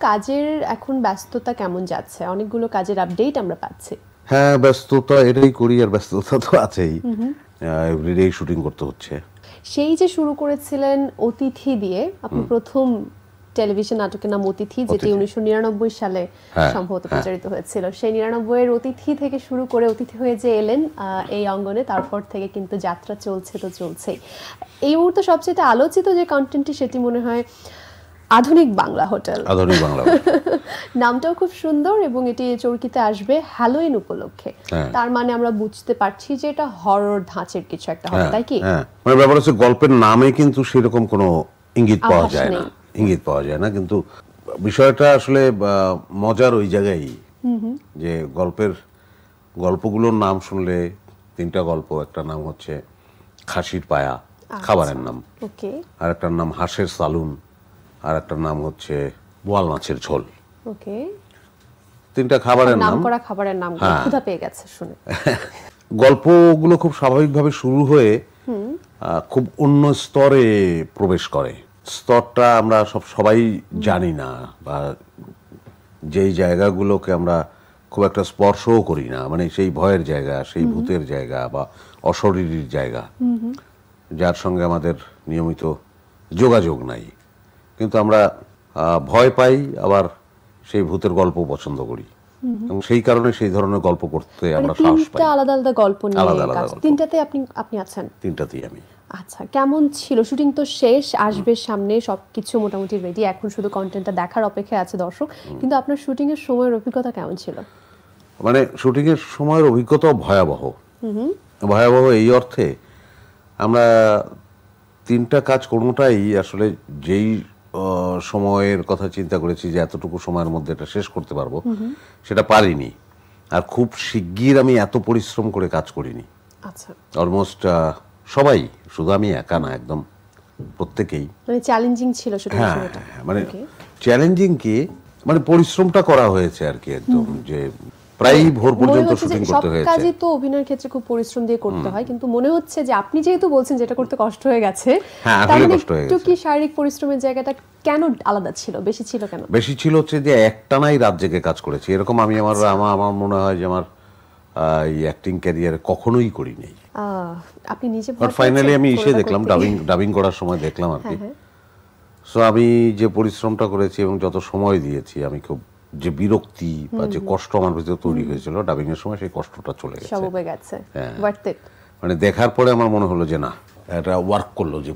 কাজের এখন ব্যস্ততা কেমন যাচ্ছে? অনেকগুলো কাজের আপডেট আমরা পাচ্ছি। হ্যাঁ, ব্যস্ততা এটাই করি, আর ব্যস্ততা তো আছেই। এভরিডে শুটিং করতে হচ্ছে। সেই যে শুরু করেছিলেন অতিথি দিয়ে, আপনি প্রথম টেলিভিশন নাটকের নাম অতিথি, যেটি 1999 সালে সম্ভবত প্রচারিত হয়েছিল। সেই 99 এর অতিথি থেকে শুরু করে অতিথি হয়ে যে এলেন এই অঙ্গনে, তারপর থেকে কিন্তু যাত্রা চলছে তো চলছেই। এই মুহূর্তে সবচেয়ে আলোচিত যে কন্টেন্টটি, সেটি মনে হয় আধুনিক বাংলা হোটেল। আধুনিক বাংলা নামটাও খুব সুন্দর এবং এটি চরকিতে আসবে হ্যালোইন উপলক্ষে। তার মানে আমরা বুঝতে পারছি যে এটা হরর ধাঁচের কিছু একটা হবে, তাই কি? মানে ব্যাপার হচ্ছে গল্পের নামে কিন্তু সেরকম কোনো ইঙ্গিত পাওয়া যায় না, কিন্তু বিষয়টা আসলে মজার ওই জায়গায় যে গল্পগুলোর নাম শুনলে তিনটা গল্প, একটা নাম হচ্ছে খাসির পায়া, খাবারের নাম, আর একটার নাম হাঁসের সালুন, আর একটার নাম হচ্ছে বোয়াল মাছের ঝোল। তিনটা খাবারের নাম করা খাবারের নাম, ক্ষুধা পেয়ে গেছে শুনে। গল্পগুলো খুব স্বাভাবিকভাবে শুরু হয়ে খুব অন্য স্তরে প্রবেশ করে। স্তরটা আমরা সবাই জানি না, বা যেই জায়গাগুলোকে আমরা খুব একটা স্পর্শও করি না, মানে সেই ভয়ের জায়গা, সেই ভূতের জায়গা বা অশরীরীর জায়গা, যার সঙ্গে আমাদের নিয়মিত যোগাযোগ নাই, কিন্তু আমরা ভয় পাই, আবার সেই ভূতের গল্প পছন্দ করি, এবং সেই কারণে সেই ধরনের গল্প করতে আমরা সাহস পাই। আলাদা আলাদা গল্প নিয়ে তিনটাতে আপনি আছেন? তিনটাতেই আমি। আচ্ছা, কেমন ছিল? শুটিং তো শেষ, আসবে সামনে, সবকিছু মোটামুটি রেডি, এখন শুধু কন্টেন্টটা দেখার অপেক্ষায় আছে দর্শক। কিন্তু আপনার শুটিং এর সময়ের অভিজ্ঞতা কেমন ছিল? মানে শুটিং এর সময়ের অভিজ্ঞতা ভয়াবহ। এই অর্থে আমরা তিনটা কাজ কোনোটাই আসলে যেই সময়ের কথা চিন্তা করেছি যে এতটুকু সময়ের মধ্যে এটা শেষ করতে পারবো, সেটা পারিনি। আর খুব শিগগির আমি এত পরিশ্রম করে কাজ করিনি। আচ্ছা, অলমোস্ট সবাই, শুধু আমি একা না, একদম প্রত্যেকেই। মানে চ্যালেঞ্জিং ছিল শুটিং সময়টা? মানে চ্যালেঞ্জিং কি, মানে পরিশ্রমটা করা হয়েছে আর কি, একদম যে প্রায় ভোর পর্যন্ত শুটিং করতে হয়েছে। সব কাজই তো অভিনয়ের ক্ষেত্রে খুব পরিশ্রম দিয়ে করতে হয়, কিন্তু মনে হচ্ছে যে আপনি যেহেতু বলছেন যেটা করতে কষ্ট হয়ে গেছে, তাহলে একটু কি শারীরিক পরিশ্রমের জায়গাটা কেন আলাদা ছিল, বেশি ছিল কেন? বেশি ছিল হচ্ছে যে একটানাই রাত জেগে কাজ করেছি, এরকম আমি আমার মনে হয় যে আমার এই অ্যাক্টিং ক্যারিয়ারে কখনোই করি নাই। আপনি নিজে ফাইনালি আমি এসে দেখলাম, ডাবিং করার সময় দেখলাম আর কি। সো আমি যে পরিশ্রমটা করেছি এবং যত সময় দিয়েছি, আমি খুব যে বিরক্তি বা যে কষ্ট আমার ভিতরে তৈরি হয়েছিল ডাবিং এর সময়, সেই কষ্টটা চলে গেছে, সব উবে গেছে। মানে দেখার পরে আমার মনে হলো যে না, এটা ওয়ার্ক করলো। যে